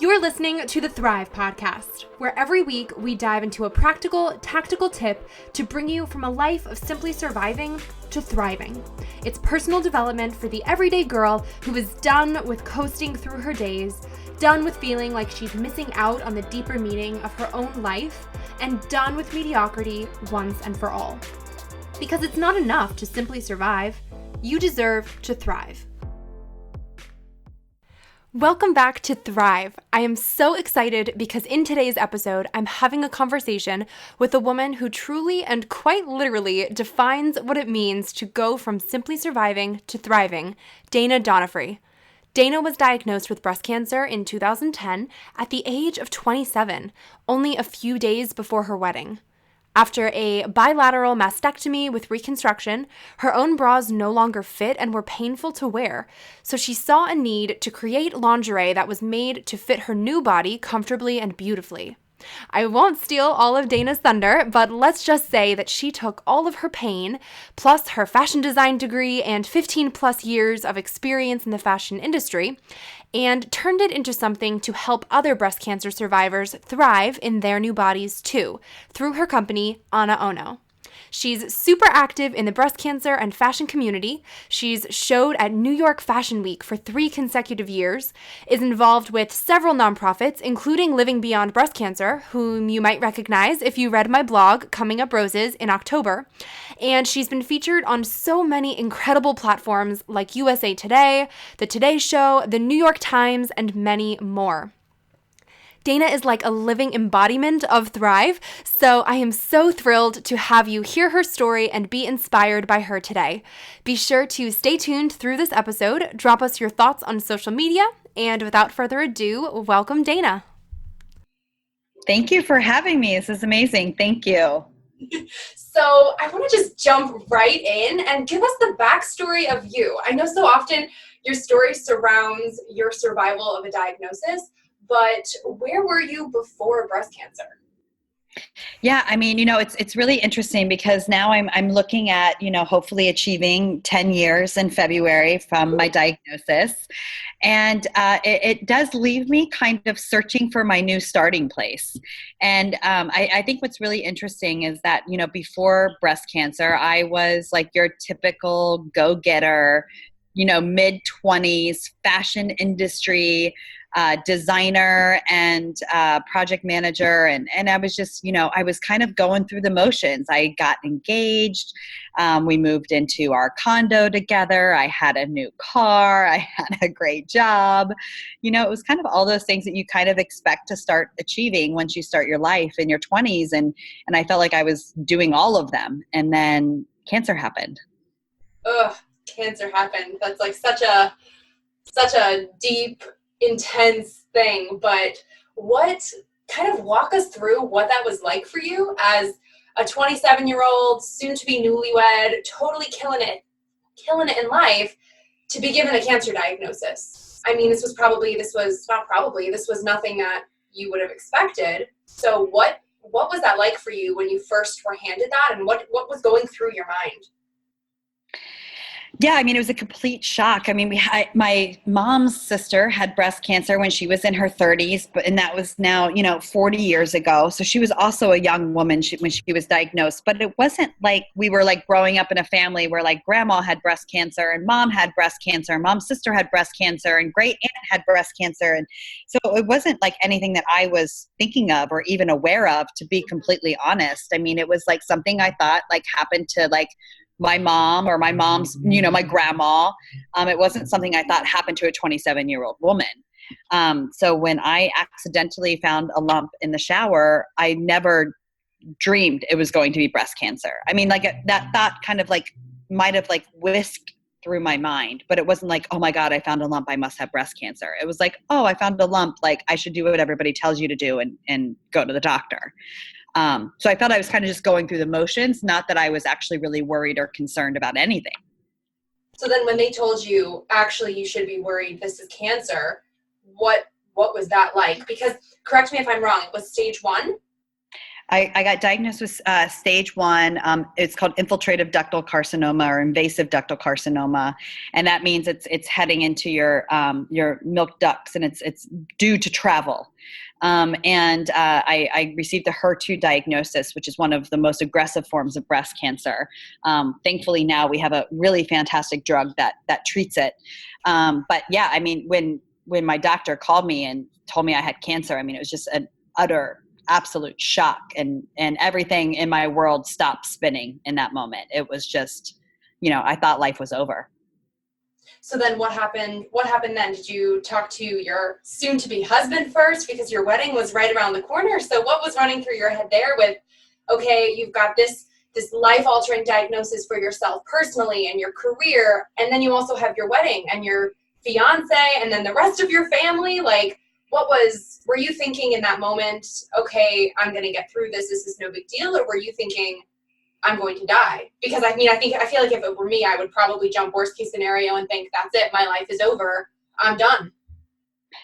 You're listening to the Thrive Podcast, where every week we dive into a practical, tactical tip to bring you from a life of simply surviving to thriving. It's personal development for the everyday girl who is done with coasting through her days, done with feeling like she's missing out on the deeper meaning of her own life, and done with mediocrity once and for all. Because it's not enough to simply survive. You deserve to thrive. Welcome back to Thrive. I am so excited because in today's episode, I'm having a conversation with a woman who truly and quite literally defines what it means to go from simply surviving to thriving, Dana Donofree. Dana was diagnosed with breast cancer in 2010 at the age of 27, only a few days before her wedding. After a bilateral mastectomy with reconstruction, her own bras no longer fit and were painful to wear, so she saw a need to create lingerie that was made to fit her new body comfortably and beautifully. I won't steal all of Dana's thunder, but let's just say that she took all of her pain, plus her fashion design degree and 15 plus years of experience in the fashion industry, and turned it into something to help other breast cancer survivors thrive in their new bodies too, through her company, AnaOno. She's super active in the breast cancer and fashion community. She's showed at New York Fashion Week for 3 consecutive years, is involved with several nonprofits, including Living Beyond Breast Cancer, whom you might recognize if you read my blog, Coming Up Roses, in October. And she's been featured on so many incredible platforms like USA Today, The Today Show, The New York Times, and many more. Dana is like a living embodiment of Thrive, so I am so thrilled to have you hear her story and be inspired by her today. Be sure to stay tuned through this episode, drop us your thoughts on social media, and without further ado, welcome Dana. Thank you for having me. This is amazing. Thank you. So I want to just jump right in and give us the backstory of you. I know so often your story surrounds your survival of a diagnosis, but where were you before breast cancer? Yeah, I mean, it's really interesting because now I'm looking at, hopefully achieving 10 years in February from my diagnosis. And it does leave me kind of searching for my new starting place. And I think what's really interesting is that, before breast cancer, I was like your typical go-getter, mid-20s fashion industry designer and project manager. And I was just, I was kind of going through the motions. I got engaged. We moved into our condo together. I had a new car. I had a great job. It was kind of all those things that you kind of expect to start achieving once you start your life in your 20s. And I felt like I was doing all of them. And then cancer happened. Ugh, cancer happened. That's like such a deep, intense thing, but walk us through what that was like for you as a 27-year-old, soon to be newlywed, totally killing it in life, to be given a cancer diagnosis. I mean, this was nothing that you would have expected. So what was that like for you when you first were handed that, and what was going through your mind? Yeah, I mean, it was a complete shock. I mean, my mom's sister had breast cancer when she was in her 30s, and that was now, 40 years ago. So she was also a young woman when she was diagnosed. But it wasn't like we were like growing up in a family where like grandma had breast cancer and mom had breast cancer, and mom's sister had breast cancer and great aunt had breast cancer. And so it wasn't like anything that I was thinking of or even aware of, to be completely honest. I mean, it was like something I thought like happened to like my mom or my mom's, my grandma. It wasn't something I thought happened to a 27-year-old woman. So when I accidentally found a lump in the shower, I never dreamed it was going to be breast cancer. I mean, like that thought kind of like might have like whisked through my mind, but it wasn't like, oh my God, I found a lump, I must have breast cancer. It was like, oh, I found a lump, like I should do what everybody tells you to do and go to the doctor. So I felt I was kind of just going through the motions, not that I was actually really worried or concerned about anything. So then when they told you, actually, you should be worried, this is cancer, what was that like? Because, correct me if I'm wrong, it was stage 1? I got diagnosed with stage 1. It's called infiltrative ductal carcinoma or invasive ductal carcinoma, and that means it's heading into your milk ducts, and it's due to travel. I received a HER2 diagnosis, which is one of the most aggressive forms of breast cancer. Thankfully, now we have a really fantastic drug that treats it. But yeah, I mean, when my doctor called me and told me I had cancer, I mean, it was just an utter absolute shock, and everything in my world stopped spinning in that moment. It was just, I thought life was over. So then what happened then? Did you talk to your soon to be husband first, because your wedding was right around the corner? So what was running through your head there with, okay, you've got this life altering diagnosis for yourself personally and your career, and then you also have your wedding and your fiance and then the rest of your family? Like, were you thinking in that moment, okay, I'm going to get through this is no big deal? Or were you thinking, I'm going to die? Because I feel like if it were me, I would probably jump worst case scenario and think, that's it, my life is over, I'm done.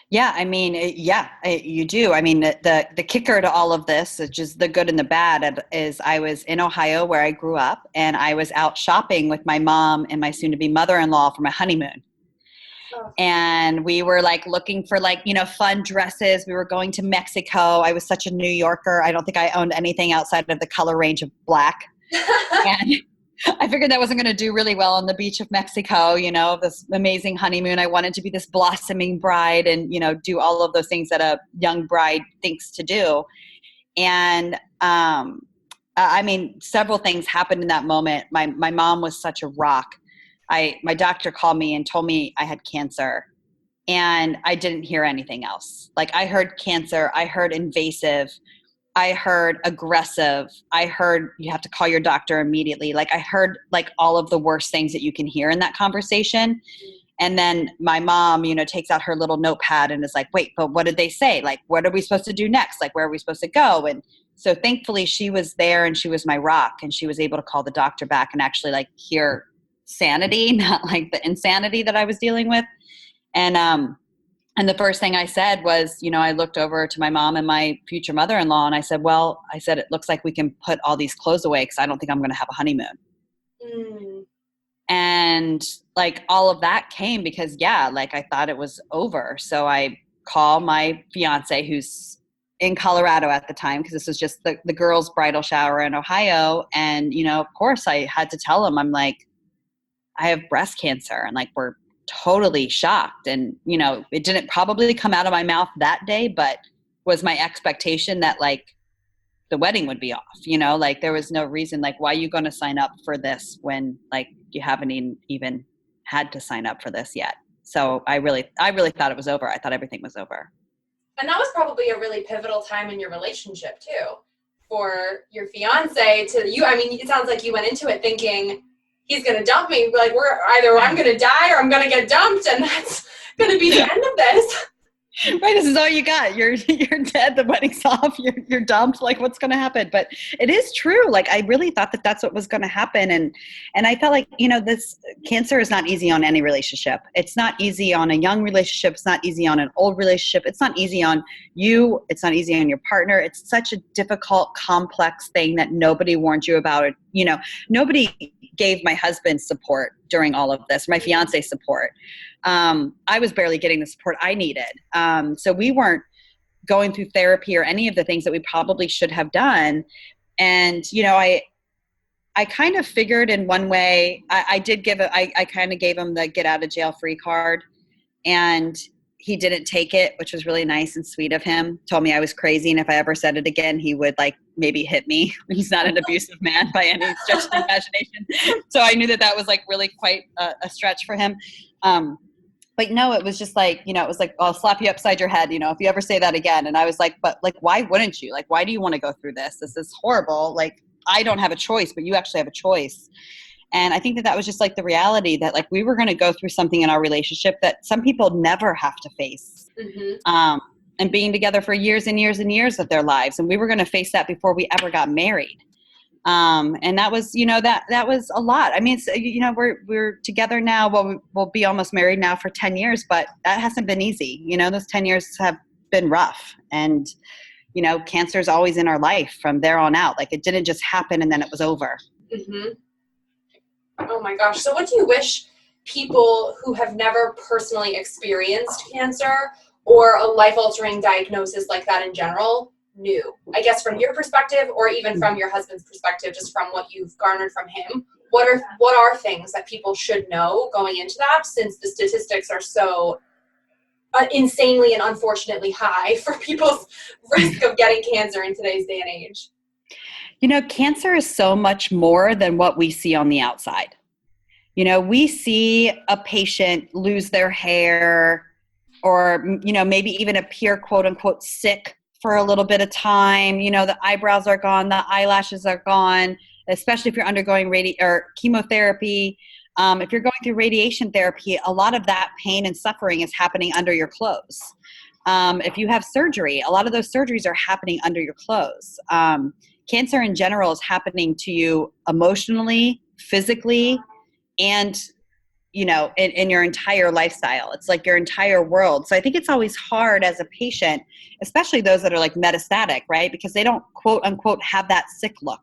Yeah, I mean, you do. I mean, the kicker to all of this, which is the good and the bad, is I was in Ohio where I grew up, and I was out shopping with my mom and my soon-to-be mother-in-law for my honeymoon. And we were like looking for fun dresses. We were going to Mexico. I was such a New Yorker. I don't think I owned anything outside of the color range of black. And I figured that wasn't going to do really well on the beach of Mexico, this amazing honeymoon. I wanted to be this blossoming bride and, do all of those things that a young bride thinks to do. And, I mean, several things happened in that moment. My mom was such a rock. My doctor called me and told me I had cancer, and I didn't hear anything else. Like, I heard cancer, I heard invasive, I heard aggressive, I heard you have to call your doctor immediately. Like, I heard like all of the worst things that you can hear in that conversation. And then my mom, takes out her little notepad and is like, wait, but what did they say? Like, what are we supposed to do next? Like, where are we supposed to go? And so thankfully she was there, and she was my rock, and she was able to call the doctor back and actually like hear sanity, not like the insanity that I was dealing with. And the first thing I said was, I looked over to my mom and my future mother-in-law, and I said, it looks like we can put all these clothes away, because I don't think I'm going to have a honeymoon. Mm. And like all of that came because, I thought it was over. So I call my fiance, who's in Colorado at the time, because this was just the girls' bridal shower in Ohio. And, of course I had to tell him, I'm like, I have breast cancer, and like, we're totally shocked. And, it didn't probably come out of my mouth that day, but was my expectation that like the wedding would be off, like there was no reason, like, why are you going to sign up for this when like you haven't even had to sign up for this yet? So I really thought it was over. I thought everything was over. And that was probably a really pivotal time in your relationship too, for your fiance to you. I mean, it sounds like you went into it thinking, he's going to dump me. Like, I'm going to die or I'm going to get dumped, and that's going to be the end of this. Right. This is all you got. You're dead. The wedding's off. You're dumped. Like, what's going to happen? But it is true. Like, I really thought that that's what was going to happen. And I felt like, this cancer is not easy on any relationship. It's not easy on a young relationship. It's not easy on an old relationship. It's not easy on you. It's not easy on your partner. It's such a difficult, complex thing that nobody warned you about it. Nobody gave my husband support during all of this, my fiance support. I was barely getting the support I needed. So we weren't going through therapy or any of the things that we probably should have done. And, I kind of figured in one way, I kind of gave him the get out of jail free card, and he didn't take it, which was really nice and sweet of him. Told me I was crazy, and if I ever said it again, he would like maybe hit me. He's not an abusive man by any stretch of the imagination. So I knew that was like really quite a stretch for him. But no, it was just like, it was like, I'll slap you upside your head, if you ever say that again. And I was like, but like, why wouldn't you? Like, why do you want to go through this? This is horrible. Like, I don't have a choice, but you actually have a choice. And I think that was just like the reality that like we were going to go through something in our relationship that some people never have to face. Mm-hmm. And being together for years and years and years of their lives. And we were going to face that before we ever got married. And that was, that was a lot. I mean, it's, we're together now. Well, we'll be almost married now for 10 years, but that hasn't been easy. Those 10 years have been rough. And, cancer is always in our life from there on out. Like it didn't just happen and then it was over. Mm-hmm. Oh my gosh. So what do you wish people who have never personally experienced cancer or a life-altering diagnosis like that in general knew? I guess from your perspective, or even from your husband's perspective, just from what you've garnered from him, what are things that people should know going into that, since the statistics are so insanely and unfortunately high for people's risk of getting cancer in today's day and age? Cancer is so much more than what we see on the outside. We see a patient lose their hair or, maybe even appear quote unquote sick for a little bit of time. The eyebrows are gone, the eyelashes are gone, especially if you're undergoing chemotherapy. If you're going through radiation therapy, a lot of that pain and suffering is happening under your clothes. If you have surgery, a lot of those surgeries are happening under your clothes. Cancer in general is happening to you emotionally, physically, and in your entire lifestyle. It's like your entire world. So I think it's always hard as a patient, especially those that are like metastatic, right? Because they don't quote unquote have that sick look.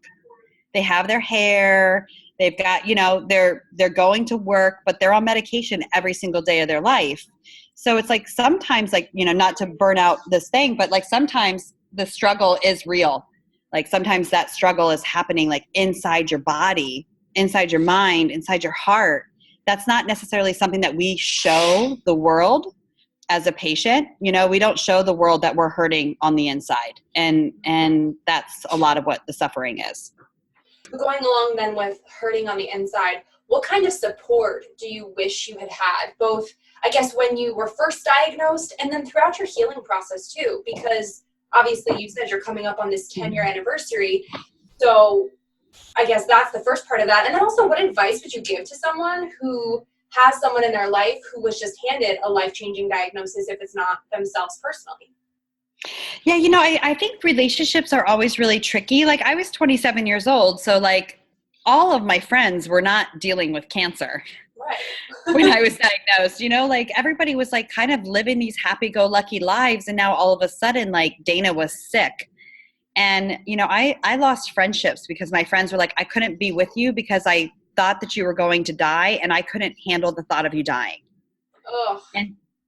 They have their hair, they've got, they're going to work, but they're on medication every single day of their life. So it's like sometimes, like, not to burn out this thing, but like sometimes the struggle is real. Like sometimes that struggle is happening like inside your body, inside your mind, inside your heart. That's not necessarily something that we show the world as a patient. We don't show the world that we're hurting on the inside. And that's a lot of what the suffering is. Going along then with hurting on the inside, what kind of support do you wish you had had, both, I guess, when you were first diagnosed and then throughout your healing process too? Because obviously you said you're coming up on this 10-year anniversary. So I guess that's the first part of that. And then also, what advice would you give to someone who has someone in their life who was just handed a life-changing diagnosis, if it's not themselves personally? Yeah, I think relationships are always really tricky. Like I was 27 years old, so like all of my friends were not dealing with cancer. Right. When I was diagnosed, like everybody was like kind of living these happy-go-lucky lives. And now all of a sudden, like Dana was sick. And, I lost friendships because my friends were like, I couldn't be with you because I thought that you were going to die and I couldn't handle the thought of you dying. Ugh.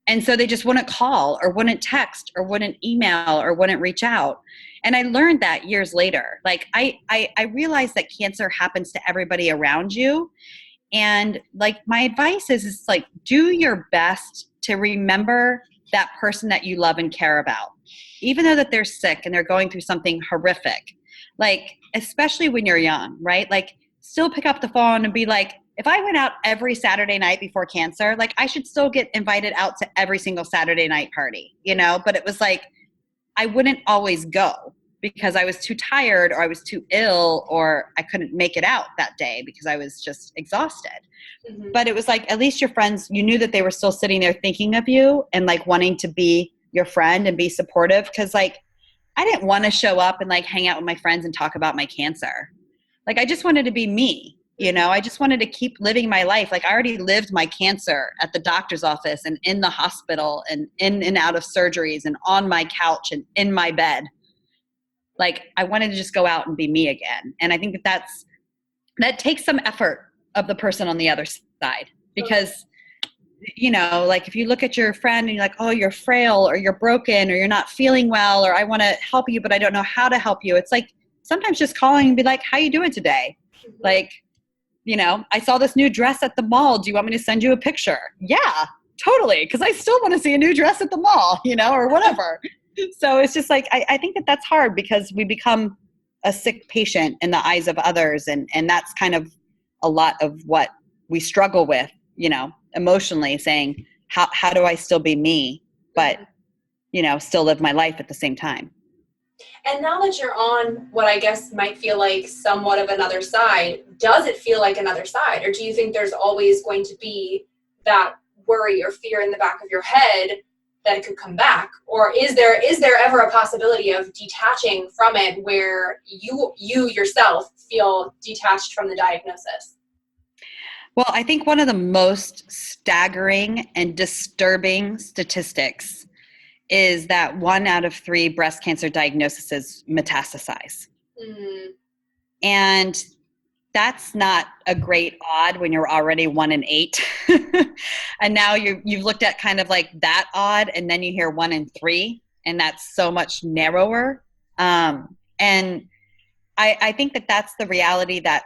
And so they just wouldn't call or wouldn't text or wouldn't email or wouldn't reach out. And I learned that years later. Like I realized that cancer happens to everybody around you. And like my advice is like, do your best to remember that person that you love and care about, even though that they're sick and they're going through something horrific. Like, especially when you're young, right? Like still pick up the phone and be like, if I went out every Saturday night before cancer, like I should still get invited out to every single Saturday night party, but it was like, I wouldn't always go because I was too tired or I was too ill or I couldn't make it out that day because I was just exhausted. Mm-hmm. But it was like, at least your friends, you knew that they were still sitting there thinking of you and like wanting to be your friend and be supportive. Cause like, I didn't want to show up and like hang out with my friends and talk about my cancer. Like, I just wanted to be me. I just wanted to keep living my life. Like I already lived my cancer at the doctor's office and in the hospital and in and out of surgeries and on my couch and in my bed. Like I wanted to just go out and be me again. And I think that takes some effort of the person on the other side because, like if you look at your friend and you're like, oh, you're frail or you're broken or you're not feeling well, or I want to help you, but I don't know how to help you. It's like sometimes just calling and be like, how you doing today? Mm-hmm. Like, I saw this new dress at the mall. Do you want me to send you a picture? Yeah, totally. Cause I still want to see a new dress at the mall, or whatever. So it's just like, I think that that's hard because we become a sick patient in the eyes of others. And that's kind of a lot of what we struggle with, emotionally, saying, how do I still be me, but, still live my life at the same time. And now that you're on what I guess might feel like somewhat of another side, does it feel like another side? Or do you think there's always going to be that worry or fear in the back of your head that it could come back? Or is there ever a possibility of detaching from it where you yourself feel detached from the diagnosis? Well, I think one of the most staggering and disturbing statistics is that 1 out of 3 breast cancer diagnoses metastasize. Mm. And that's not a great odd when you're already 1 in 8. And now you've looked at kind of like that odd, and then you hear 1 in 3, and that's so much narrower. And I think that that's the reality that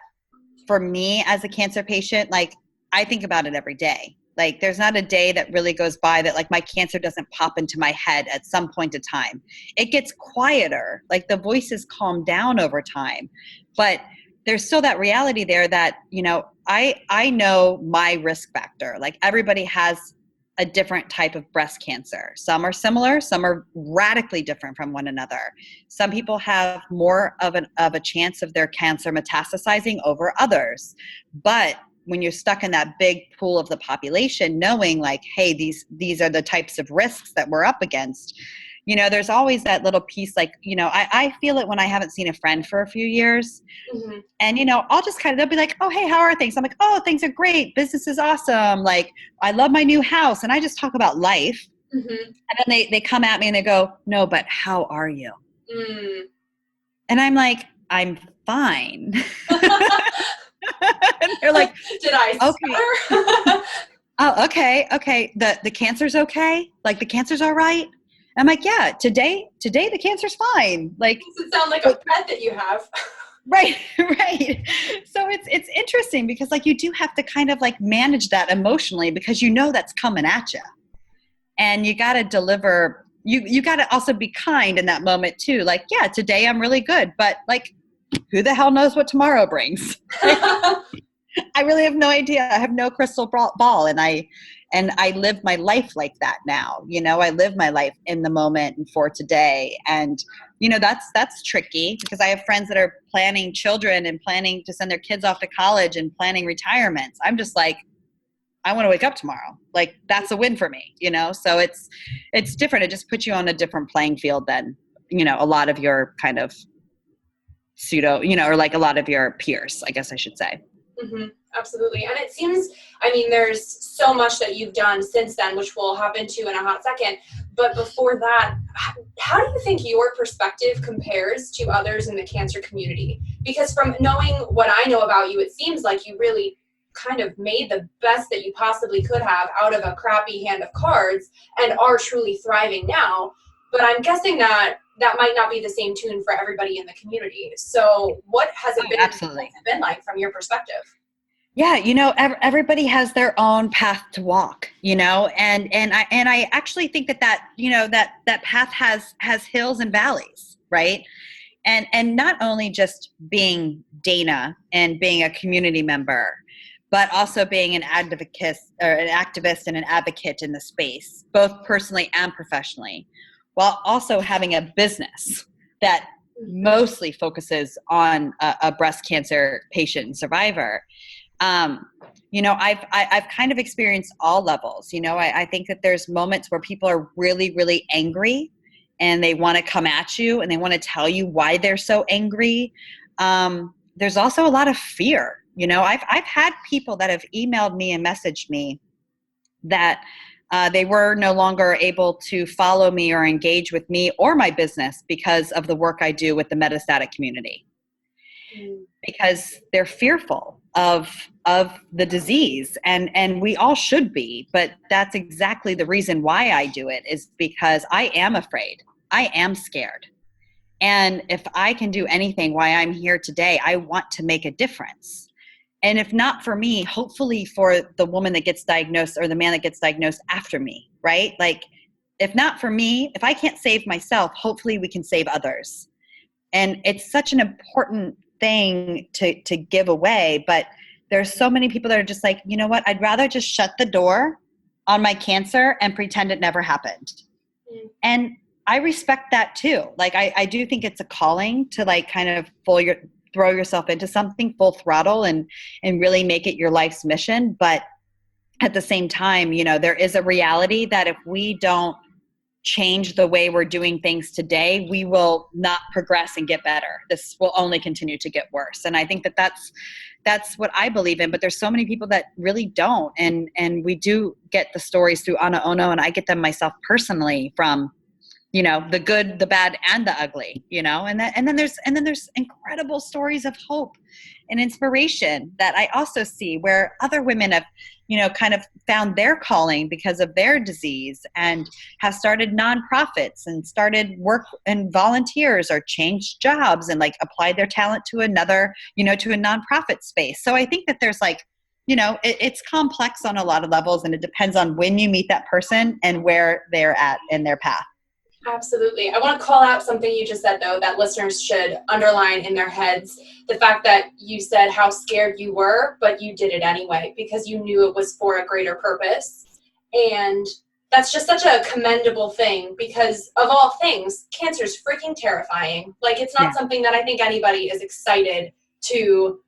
for me as a cancer patient, like I think about it every day. Like there's not a day that really goes by that like my cancer doesn't pop into my head at some point in time. It gets quieter, like the voices calm down over time, but there's still that reality there that, you know, I know my risk factor. Like everybody has a different type of breast cancer. Some are similar, some are radically different from one another. Some people have more of a chance of their cancer metastasizing over others. But when you're stuck in that big pool of the population, knowing like, hey, these are the types of risks that we're up against, you know, there's always that little piece like, you know, I feel it when I haven't seen a friend for a few years. Mm-hmm. And, you know, I'll just kind of, they'll be like, oh, hey, how are things? I'm like, oh, things are great. Business is awesome. Like, I love my new house. And I just talk about life. Mm-hmm. And then they come at me and they go, no, but how are you? Mm. And I'm like, I'm fine. And they're like, did I okay. Oh, okay. Okay. The cancer's okay. Like the cancer's all right. I'm like, yeah, today the cancer's fine. Like, does it sound like a pet that you have? right, right. So it's interesting because like you do have to kind of like manage that emotionally because you know that's coming at you, and you got to deliver. You got to also be kind in that moment too. Like, yeah, today I'm really good, but like, who the hell knows what tomorrow brings? I really have no idea. I have no crystal ball, and I live my life like that now. You know, I live my life in the moment and for today. And, you know, that's tricky because I have friends that are planning children and planning to send their kids off to college and planning retirements. I'm just like, I want to wake up tomorrow. Like that's a win for me, you know? So it's different. It just puts you on a different playing field than, you know, a lot of your kind of pseudo, you know, or like a lot of your peers, I guess I should say. Mm-hmm. Absolutely. And it seems, I mean, there's so much that you've done since then, which we'll hop into in a hot second. But before that, how do you think your perspective compares to others in the cancer community? Because from knowing what I know about you, it seems like you really kind of made the best that you possibly could have out of a crappy hand of cards and are truly thriving now. But I'm guessing that might not be the same tune for everybody in the community. So what has it been, Absolutely. what's it been like from your perspective? Yeah, you know, everybody has their own path to walk, you know, and I actually think that you know that path has hills and valleys, right? And not only just being Dana and being a community member, but also being an activist and an advocate in the space, both personally and professionally, while also having a business that mostly focuses on a breast cancer patient and survivor. You know, I've kind of experienced all levels. You know, I think that there's moments where people are really, really angry and they want to come at you and they want to tell you why they're so angry. There's also a lot of fear. You know, I've had people that have emailed me and messaged me that they were no longer able to follow me or engage with me or my business because of the work I do with the metastatic community. Because they're fearful of the disease, and we all should be, but that's exactly the reason why I do it, is because I am afraid. I am scared. And if I can do anything why I'm here today, I want to make a difference. And if not for me, hopefully for the woman that gets diagnosed or the man that gets diagnosed after me, right? Like, if not for me, if I can't save myself, hopefully we can save others. And it's such an important thing to give away, but there's so many people that are just like, you know what, I'd rather just shut the door on my cancer and pretend it never happened. And I respect that too. Like I do think it's a calling to like kind of throw yourself into something full throttle and really make it your life's mission. But at the same time, you know, there is a reality that if we don't change the way we're doing things today, we will not progress and get better. This will only continue to get worse. And I think that that's what I believe in, but there's so many people that really don't. And we do get the stories through AnaOno, and I get them myself personally from the good, the bad, and the ugly, and then there's incredible stories of hope and inspiration that I also see where other women have, kind of found their calling because of their disease and have started nonprofits and started work and volunteers or changed jobs and like applied their talent to another, to a nonprofit space. So I think that there's like, it's complex on a lot of levels, and it depends on when you meet that person and where they're at in their path. Absolutely. I want to call out something you just said, though, that listeners should underline in their heads. The fact that you said how scared you were, but you did it anyway because you knew it was for a greater purpose. And that's just such a commendable thing because of all things, cancer is freaking terrifying. Like, it's not something that I think anybody is excited to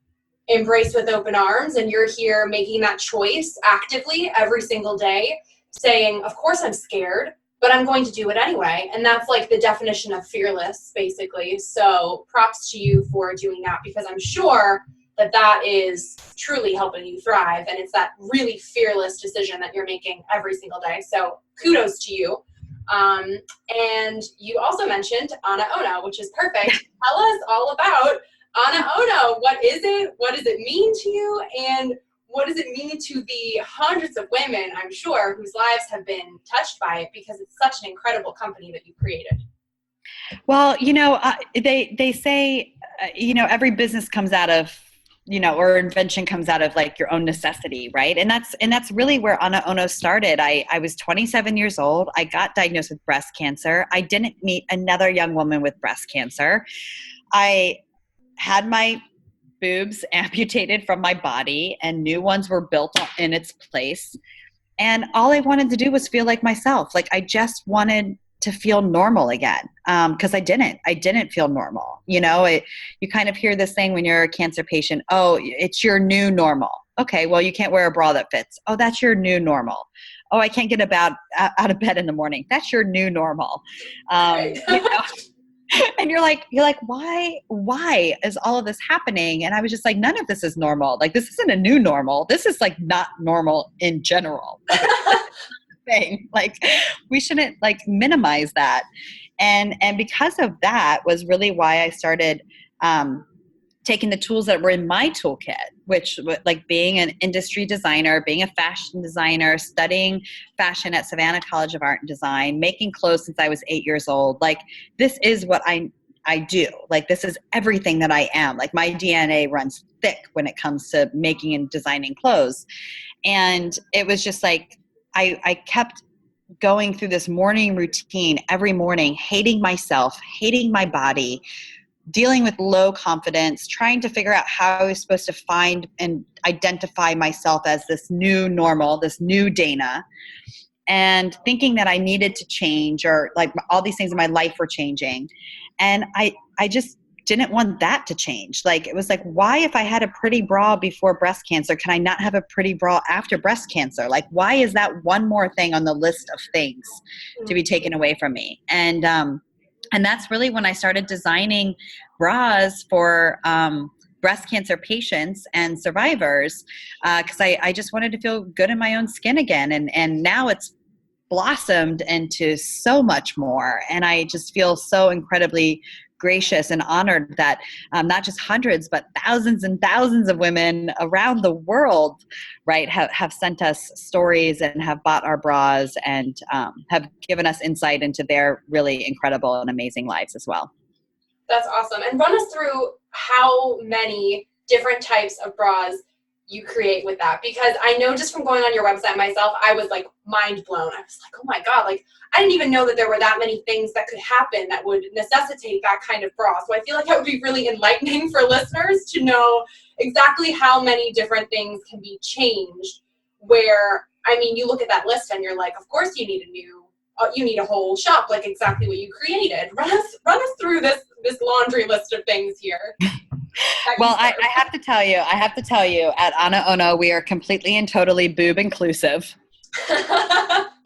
embrace with open arms. And you're here making that choice actively every single day, saying, of course I'm scared, but I'm going to do it anyway. And that's like the definition of fearless, basically. So props to you for doing that, because I'm sure that that is truly helping you thrive. And it's that really fearless decision that you're making every single day. So kudos to you. And you also mentioned AnaOno, which is perfect. Tell us all about AnaOno. What is it? What does it mean to you? And what does it mean to the hundreds of women, I'm sure, whose lives have been touched by it, because it's such an incredible company that you created? Well, they say, every business comes out of, or invention comes out of like your own necessity, right? And that's really where AnaOno started. I was 27 years old. I got diagnosed with breast cancer. I didn't meet another young woman with breast cancer. I had my boobs amputated from my body and new ones were built in its place. And all I wanted to do was feel like myself. Like I just wanted to feel normal again. Cause I didn't feel normal. You kind of hear this thing when you're a cancer patient, oh, it's your new normal. Okay. Well, you can't wear a bra that fits. Oh, that's your new normal. Oh, I can't get out of bed in the morning. That's your new normal. And you're like, why is all of this happening? And I was just like, none of this is normal. Like, this isn't a new normal. This is like not normal in general. Thing. Like, we shouldn't like minimize that. And because of that was really why I started, taking the tools that were in my toolkit, which like being an industry designer, being a fashion designer, studying fashion at Savannah College of Art and Design, making clothes since I was 8 years old. Like, this is what I do. Like, this is everything that I am. Like, my DNA runs thick when it comes to making and designing clothes. And it was just like, I kept going through this morning routine every morning, hating myself, hating my body, dealing with low confidence, trying to figure out how I was supposed to find and identify myself as this new normal, this new Dana, and thinking that I needed to change, or like all these things in my life were changing. And I just didn't want that to change. Like, it was like, why, if I had a pretty bra before breast cancer, can I not have a pretty bra after breast cancer? Like, why is that one more thing on the list of things to be taken away from me? And that's really when I started designing bras for breast cancer patients and survivors, because I just wanted to feel good in my own skin again. And now it's blossomed into so much more. And I just feel so incredibly gracious and honored that not just hundreds, but thousands and thousands of women around the world, right, have sent us stories and have bought our bras and have given us insight into their really incredible and amazing lives as well. That's awesome. And run us through how many different types of bras you create with that, because I know just from going on your website myself, I was like mind blown. I was like, oh my God, like I didn't even know that there were that many things that could happen that would necessitate that kind of bra. So I feel like that would be really enlightening for listeners to know exactly how many different things can be changed, where, I mean, you look at that list and you're like, of course you need you need a whole shop, like exactly what you created. Run us through this laundry list of things here. Well, I have to tell you, at AnaOno, we are completely and totally boob inclusive.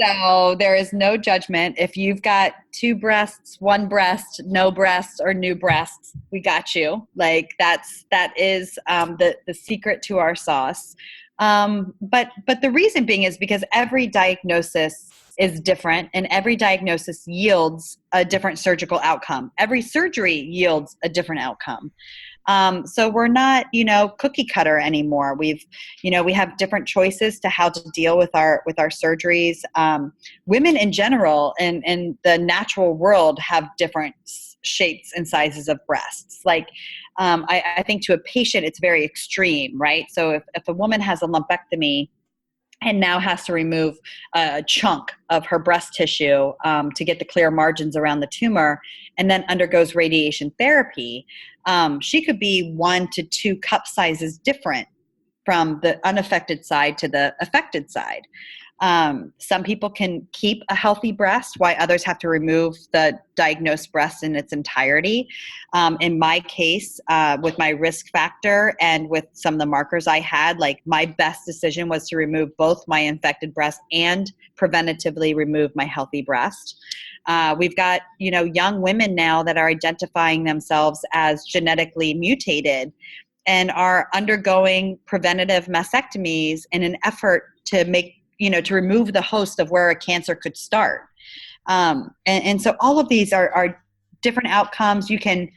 So there is no judgment. If you've got 2 breasts, 1 breast, no breasts, or new breasts, we got you. Like, that is the secret to our sauce. But the reason being is because every diagnosis is different, and every diagnosis yields a different surgical outcome. Every surgery yields a different outcome. So we're not, cookie cutter anymore. We have different choices to how to deal with our surgeries. Women in general in the natural world have different shapes and sizes of breasts. Like, I think to a patient, it's very extreme, right? So if a woman has a lumpectomy and now has to remove a chunk of her breast tissue to get the clear margins around the tumor, and then undergoes radiation therapy, she could be 1 to 2 cup sizes different from the unaffected side to the affected side. Some people can keep a healthy breast, while others have to remove the diagnosed breast in its entirety. In my case, with my risk factor and with some of the markers I had, like, my best decision was to remove both my infected breast and preventatively remove my healthy breast. We've got, young women now that are identifying themselves as genetically mutated and are undergoing preventative mastectomies in an effort to make, to remove the host of where a cancer could start. And so all of these are different outcomes. You can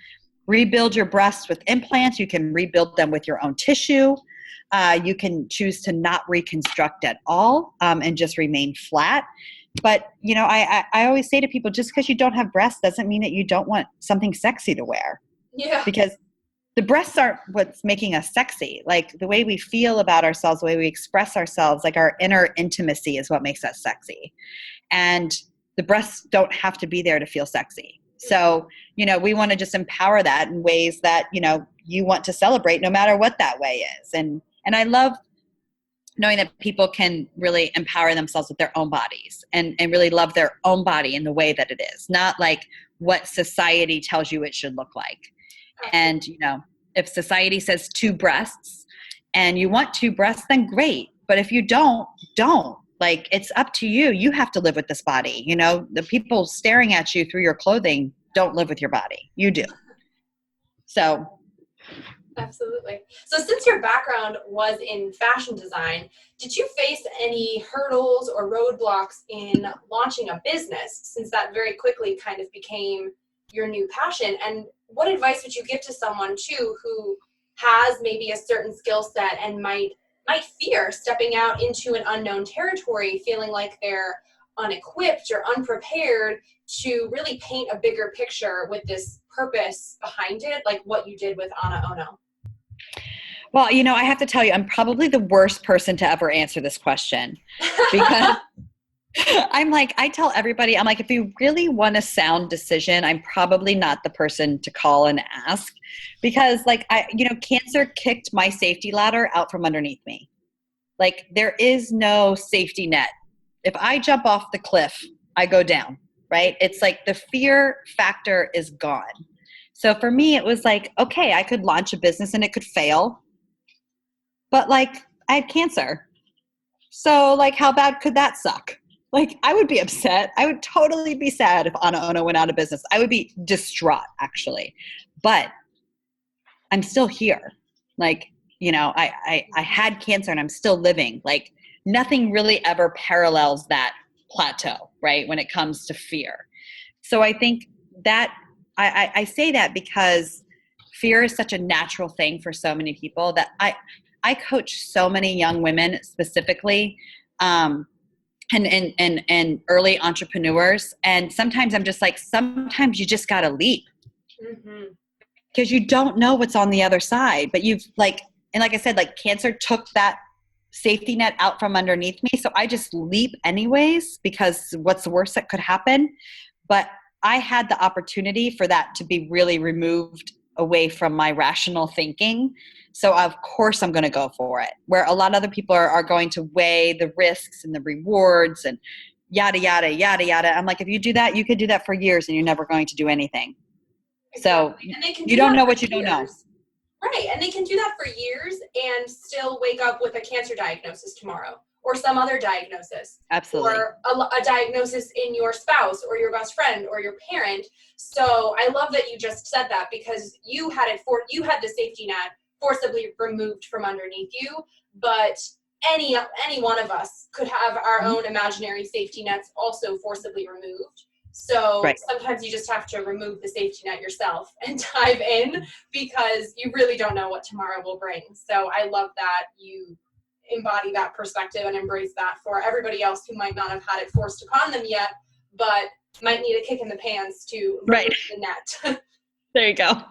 rebuild your breasts with implants. You can rebuild them with your own tissue. You can choose to not reconstruct at all and just remain flat. But, I always say to people, just because you don't have breasts doesn't mean that you don't want something sexy to wear. Yeah. Because the breasts aren't what's making us sexy. Like, the way we feel about ourselves, the way we express ourselves, like our inner intimacy is what makes us sexy. And the breasts don't have to be there to feel sexy. So, we want to just empower that in ways that, you want to celebrate no matter what that way is. And I love knowing that people can really empower themselves with their own bodies and really love their own body in the way that it is, not like what society tells you it should look like. And, if society says 2 breasts and you want 2 breasts, then great. But if you don't. Like, it's up to you. You have to live with this body. The people staring at you through your clothing don't live with your body. You do. So. Absolutely. So since your background was in fashion design, did you face any hurdles or roadblocks in launching a business, since that very quickly kind of became your new passion? And what advice would you give to someone too who has maybe a certain skill set and might fear stepping out into an unknown territory, feeling like they're unequipped or unprepared to really paint a bigger picture with this purpose behind it, like what you did with AnaOno? Well, I have to tell you, I'm probably the worst person to ever answer this question, because I tell everybody, I'm like, if you really want a sound decision, I'm probably not the person to call and ask, because cancer kicked my safety ladder out from underneath me. Like, there is no safety net. If I jump off the cliff, I go down, right? It's like the fear factor is gone. So for me, it was like, okay, I could launch a business and it could fail, but I had cancer. So how bad could that suck? I would be upset. I would totally be sad if AnaOno went out of business. I would be distraught, actually. But I'm still here. I had cancer and I'm still living. Nothing really ever parallels that plateau, right, when it comes to fear. So I think that I say that because fear is such a natural thing for so many people, that I coach so many young women specifically, and early entrepreneurs. And sometimes I'm just like, sometimes you just got to leap, because you don't know what's on the other side. But and like I said, cancer took that safety net out from underneath me. So I just leap anyways, because what's the worst that could happen? But I had the opportunity for that to be really removed away from my rational thinking. So of course I'm going to go for it, where a lot of other people are going to weigh the risks and the rewards and yada, yada, yada, yada. I'm like, if you do that, you could do that for years and you're never going to do anything. Exactly. So you don't know what you don't know. Right. And they can do that for years and still wake up with a cancer diagnosis tomorrow, or some other diagnosis. Absolutely. Or a diagnosis in your spouse or your best friend or your parent. So I love that you just said that, because you had the safety net forcibly removed from underneath you, but any one of us could have our own imaginary safety nets also forcibly removed. So Right. sometimes you just have to remove the safety net yourself and dive in, because you really don't know what tomorrow will bring. So I love that you embody that perspective and embrace that for everybody else who might not have had it forced upon them yet, but might need a kick in the pants to remove the net. There you go.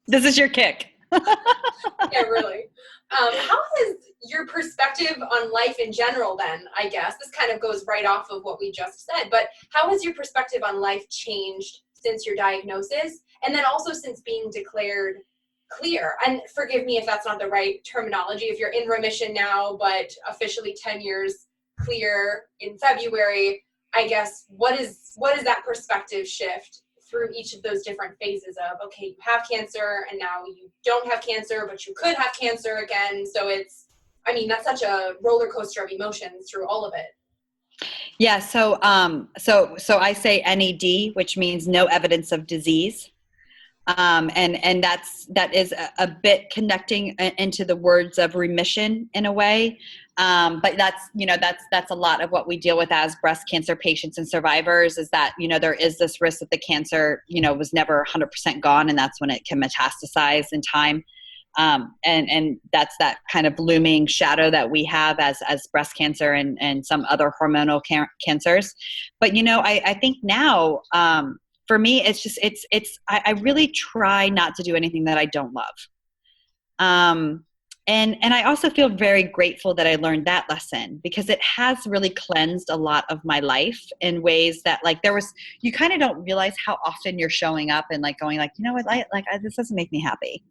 This is your kick. Yeah, really. How has your perspective on life in general then, I guess, this kind of goes right off of what we just said, but how has your perspective on life changed since your diagnosis, and then also since being declared clear? And forgive me if that's not the right terminology, if you're in remission now, but officially 10 years clear in February, I guess, what is that perspective shift through each of those different phases of, okay, you have cancer and now you don't have cancer, but you could have cancer again. So it's, I mean, that's such a roller coaster of emotions through all of it. Yeah. So I say NED, which means no evidence of disease. And that is a bit connecting into the words of remission in a way. But that's a lot of what we deal with as breast cancer patients and survivors, is that, there is this risk that the cancer, was never 100% gone. And that's when it can metastasize in time. And that's that kind of looming shadow that we have as breast cancer and some other hormonal cancers. But, I think now, for me, I really try not to do anything that I don't love. And I also feel very grateful that I learned that lesson, because it has really cleansed a lot of my life in ways that, like, you kind of don't realize how often you're showing up and like going like, this doesn't make me happy.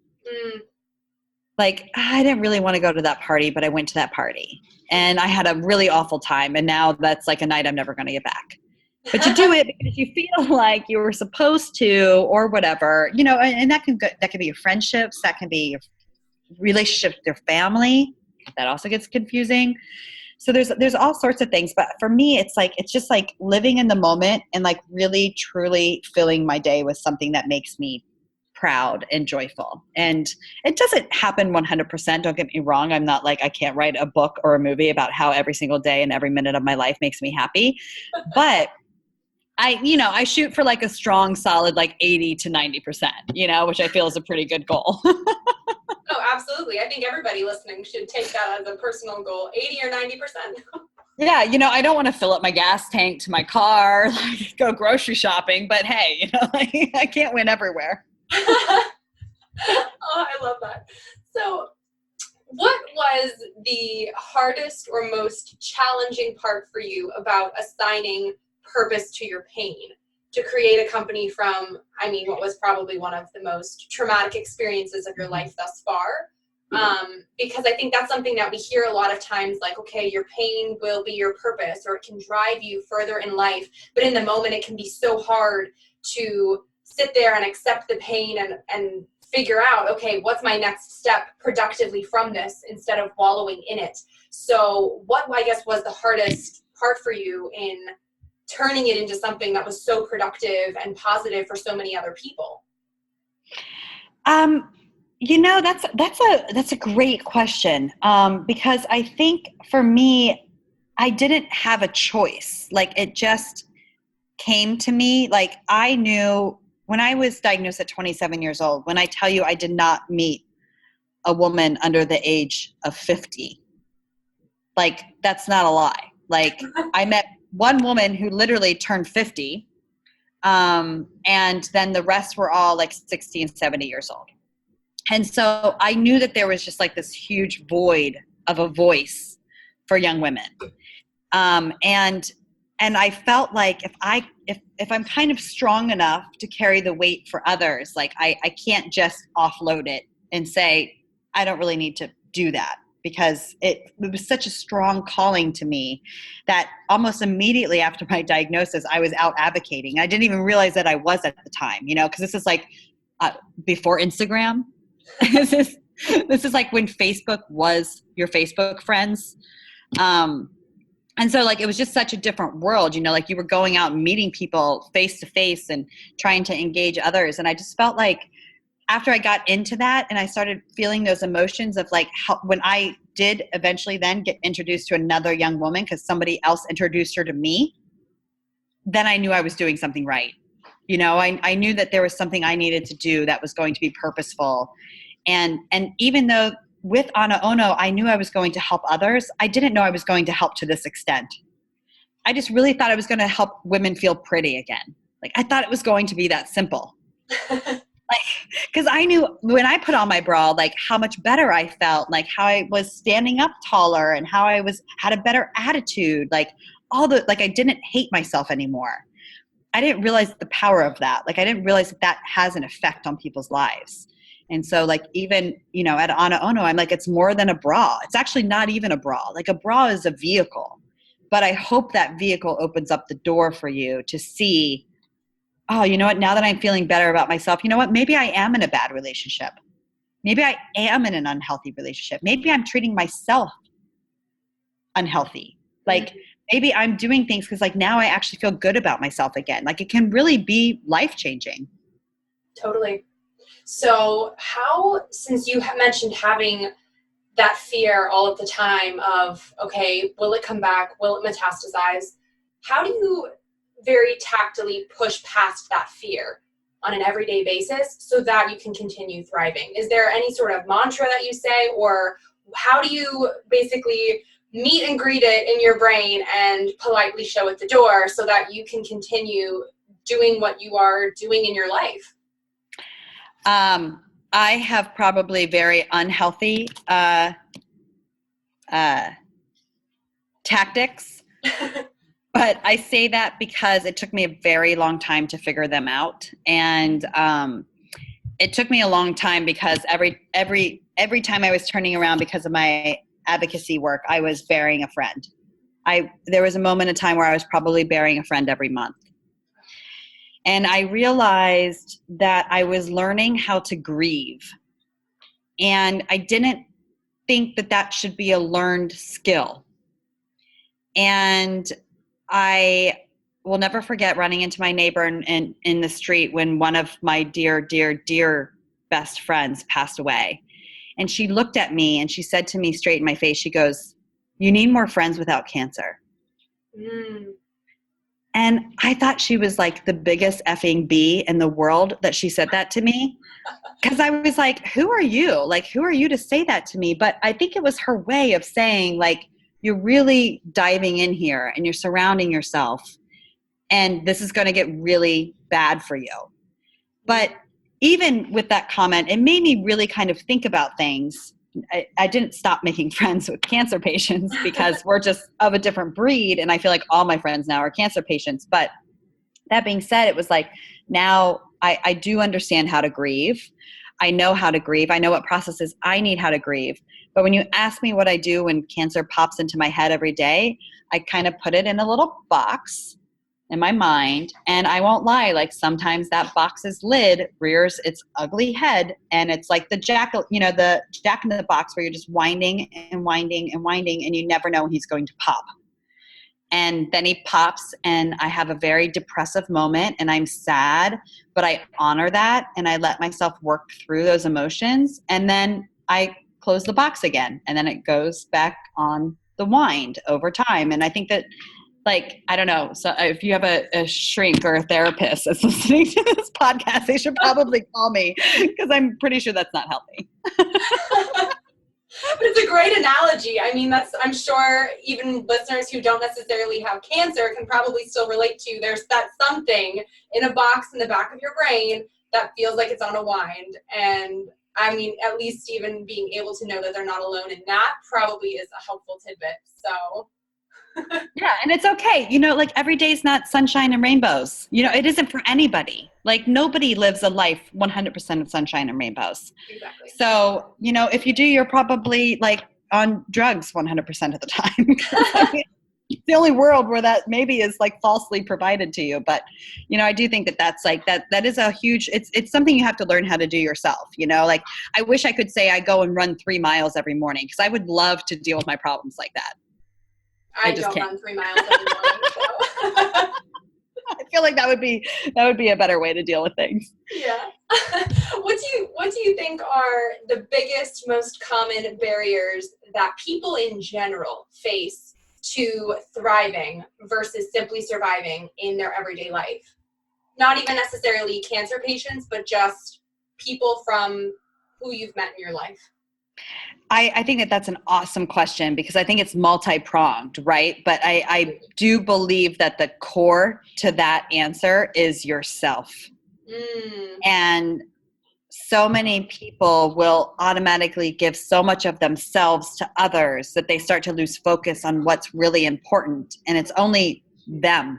Like, I didn't really want to go to that party, but I went to that party and I had a really awful time. And now that's like a night I'm never going to get back. But you do it because you feel like you were supposed to, or whatever, and that can be your friendships, that can be your relationship with your family. That also gets confusing. So there's all sorts of things. But for me, it's just like living in the moment and like really truly filling my day with something that makes me proud and joyful. And it doesn't happen 100%. Don't get me wrong. I'm not like, I can't write a book or a movie about how every single day and every minute of my life makes me happy. But I shoot for like a strong, solid, like 80 to 90%, which I feel is a pretty good goal. Oh, absolutely. I think everybody listening should take that as a personal goal, 80 or 90%. Yeah. I don't want to fill up my gas tank to my car, like go grocery shopping, but hey, I can't win everywhere. Oh, I love that. So what was the hardest or most challenging part for you about assigning purpose to your pain, to create a company from, what was probably one of the most traumatic experiences of your life thus far? Because I think that's something that we hear a lot of times, like, okay, your pain will be your purpose, or it can drive you further in life. But in the moment, it can be so hard to sit there and accept the pain and figure out, okay, what's my next step productively from this, instead of wallowing in it. So what, I guess, was the hardest part for you in turning it into something that was so productive and positive for so many other people? That's a great question. Because I think for me, I didn't have a choice. Like, it just came to me. Like, I knew when I was diagnosed at 27 years old, when I tell you I did not meet a woman under the age of 50, like, that's not a lie. Like, I met one woman who literally turned 50. And then the rest were all like 60 and 70 years old. And so I knew that there was just like this huge void of a voice for young women. And I felt like if I'm kind of strong enough to carry the weight for others, like I can't just offload it and say, I don't really need to do that, because it was such a strong calling to me that almost immediately after my diagnosis, I was out advocating. I didn't even realize that I was at the time, because this is like before Instagram. This is like when Facebook was your Facebook friends. And so like, it was just such a different world, like you were going out and meeting people face to face and trying to engage others. And I just felt like after I got into that and I started feeling those emotions of like how, when I did eventually then get introduced to another young woman because somebody else introduced her to me, then I knew I was doing something right. You know, I knew that there was something I needed to do that was going to be purposeful. And even though with AnaOno, I knew I was going to help others, I didn't know I was going to help to this extent. I just really thought I was going to help women feel pretty again. Like, I thought it was going to be that simple. Because I knew when I put on my bra, like how much better I felt, like how I was standing up taller and how I had a better attitude, like I didn't hate myself anymore. I didn't realize the power of that. Like, I didn't realize that has an effect on people's lives. And so like, even, you know, at AnaOno, I'm like, it's more than a bra. It's actually not even a bra. Like, a bra is a vehicle, but I hope that vehicle opens up the door for you to see, oh, you know what, now that I'm feeling better about myself, you know what, maybe I am in a bad relationship. Maybe I am in an unhealthy relationship. Maybe I'm treating myself unhealthy. Like, maybe I'm doing things because like now I actually feel good about myself again. Like, it can really be life-changing. Totally. So how, since you mentioned having that fear all of the time of, okay, will it come back? Will it metastasize? How do you very tactily push past that fear on an everyday basis so that you can continue thriving? Is there any sort of mantra that you say, or how do you basically meet and greet it in your brain and politely show it the door so that you can continue doing what you are doing in your life? I have probably very unhealthy tactics, but I say that because it took me a very long time to figure them out. And it took me a long time because every time I was turning around because of my advocacy work, I was burying a friend. There was a moment in time where I was probably burying a friend every month. And I realized that I was learning how to grieve. And I didn't think that should be a learned skill. And I will never forget running into my neighbor in the street when one of my dear, dear, dear best friends passed away. And she looked at me and she said to me straight in my face, she goes, "You need more friends without cancer." And I thought she was like the biggest effing bee in the world that she said that to me. Because I was like, who are you? Like, who are you to say that to me? But I think it was her way of saying, like, you're really diving in here and you're surrounding yourself. And this is going to get really bad for you. But even with that comment, it made me really kind of think about things. I didn't stop making friends with cancer patients because we're just of a different breed. And I feel like all my friends now are cancer patients. But that being said, it was like, now I do understand how to grieve. I know how to grieve. I know what processes I need how to grieve. But when you ask me what I do when cancer pops into my head every day, I kind of put it in a little box in my mind. And I won't lie, like sometimes that box's lid rears its ugly head and it's like the jack in the box where you're just winding and winding and winding and you never know when he's going to pop. And then he pops and I have a very depressive moment and I'm sad, but I honor that and I let myself work through those emotions. And then I close the box again and then it goes back on the wind over time. And I think that, like, I don't know. So if you have a shrink or a therapist that's listening to this podcast, they should probably call me because I'm pretty sure that's not healthy. But it's a great analogy. I mean, I'm sure even listeners who don't necessarily have cancer can probably still relate to. There's that something in a box in the back of your brain that feels like it's on a wind. And I mean, at least even being able to know that they're not alone in that probably is a helpful tidbit. So yeah, and it's okay. You know, like every day is not sunshine and rainbows. You know, it isn't for anybody. Like nobody lives a life 100% of sunshine and rainbows. Exactly. So, you know, if you do, you're probably like on drugs 100% of the time. I mean, it's the only world where that maybe is like falsely provided to you. But, you know, I do think that's like, that is a huge, it's something you have to learn how to do yourself. You know, like I wish I could say I go and run 3 miles every morning because I would love to deal with my problems like that. I just don't run 3 miles every morning. So. I feel like that would be a better way to deal with things. Yeah. What do you think are the biggest, most common barriers that people in general face to thriving versus simply surviving in their everyday life? Not even necessarily cancer patients, but just people from who you've met in your life. I think that that's an awesome question because I think it's multi-pronged, right? But I do believe that the core to that answer is yourself. And so many people will automatically give so much of themselves to others that they start to lose focus on what's really important. And it's only them.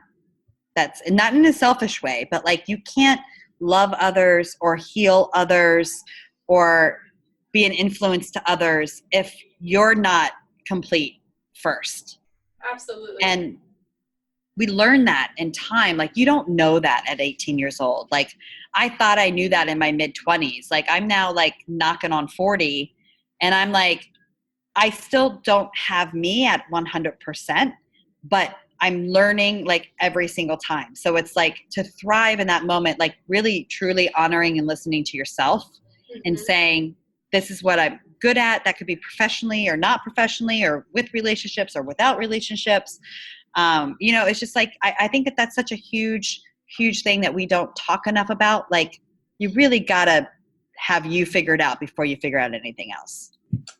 That's not in a selfish way, but like you can't love others or heal others or be an influence to others if you're not complete first. Absolutely. And we learn that in time. Like you don't know that at 18 years old. Like I thought I knew that in my mid-20s. Like I'm now like knocking on 40 and I'm like, I still don't have me at 100%, but I'm learning like every single time. So it's like to thrive in that moment, like really truly honoring and listening to yourself and saying, this is what I'm good at. That could be professionally or not professionally or with relationships or without relationships. It's just like, I think that that's such a huge, huge thing that we don't talk enough about. Like you really gotta have you figured out before you figure out anything else.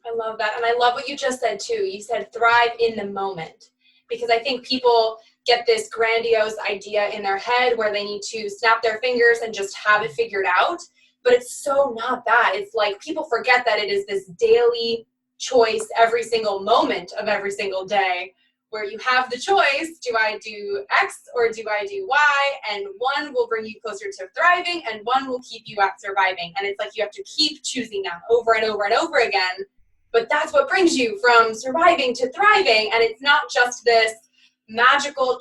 I love that. And I love what you just said too. You said thrive in the moment, because I think people get this grandiose idea in their head where they need to snap their fingers and just have it figured out. But it's so not that. It's like people forget that it is this daily choice every single moment of every single day where you have the choice, do I do X or do I do Y? And one will bring you closer to thriving and one will keep you at surviving. And it's like you have to keep choosing that over and over and over again. But that's what brings you from surviving to thriving. And it's not just this magical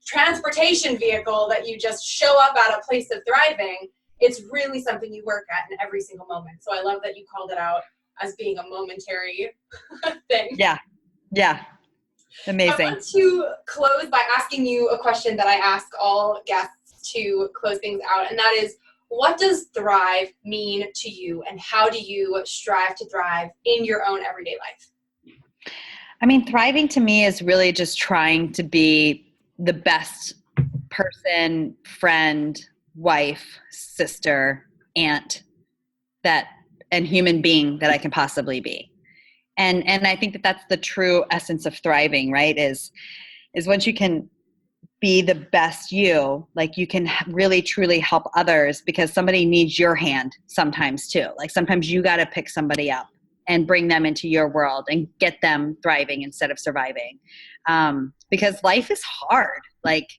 transportation vehicle that you just show up at a place of thriving. It's really something you work at in every single moment. So I love that you called it out as being a momentary thing. Yeah. Amazing. I want to close by asking you a question that I ask all guests to close things out. And that is, what does thrive mean to you? And how do you strive to thrive in your own everyday life? I mean, thriving to me is really just trying to be the best person, friend, wife, sister, aunt, and human being that I can possibly be. And I think that that's the true essence of thriving, right? Is once you can be the best you, like you can really truly help others because somebody needs your hand sometimes too. Like sometimes you got to pick somebody up and bring them into your world and get them thriving instead of surviving. Because life is hard. Like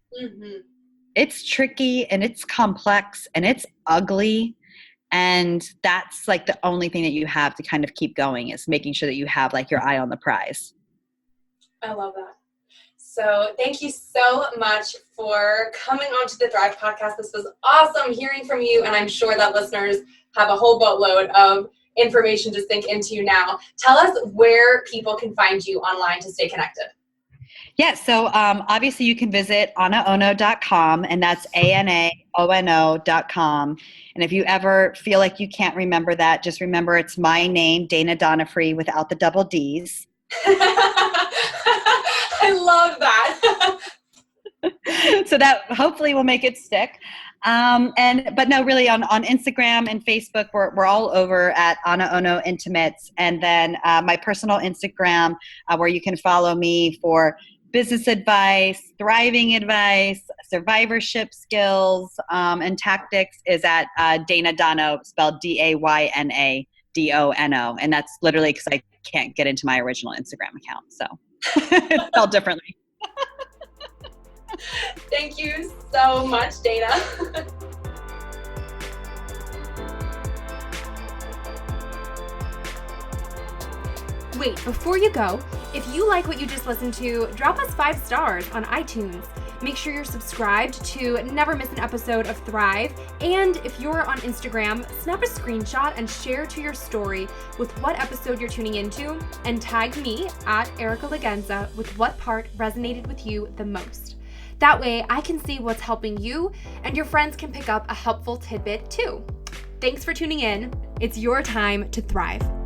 it's tricky and it's complex and it's ugly. And that's like the only thing that you have to kind of keep going is making sure that you have like your eye on the prize. I love that. So thank you so much for coming on to the Thrive podcast. This was awesome hearing from you. And I'm sure that listeners have a whole boatload of information to sink into now. Tell us where people can find you online to stay connected. Yeah, so obviously you can visit AnaOno.com, and that's AnaOno.com. And if you ever feel like you can't remember that, just remember it's my name, Dana Donofree, without the double D's. I love that. So that hopefully will make it stick. But no, really on Instagram and Facebook, we're all over at AnaOno Intimates. And then my personal Instagram, where you can follow me for business advice, thriving advice, survivorship skills, and tactics is at Dana Dono, spelled DAYNADONO. And that's literally because I can't get into my original Instagram account. So it's spelled differently. Thank you so much, Dana. Wait, before you go, if you like what you just listened to, drop us 5 stars on iTunes. Make sure you're subscribed to never miss an episode of Thrive. And if you're on Instagram, snap a screenshot and share to your story with what episode you're tuning into and tag me at Erica Lagenza with what part resonated with you the most. That way, I can see what's helping you and your friends can pick up a helpful tidbit too. Thanks for tuning in. It's your time to thrive.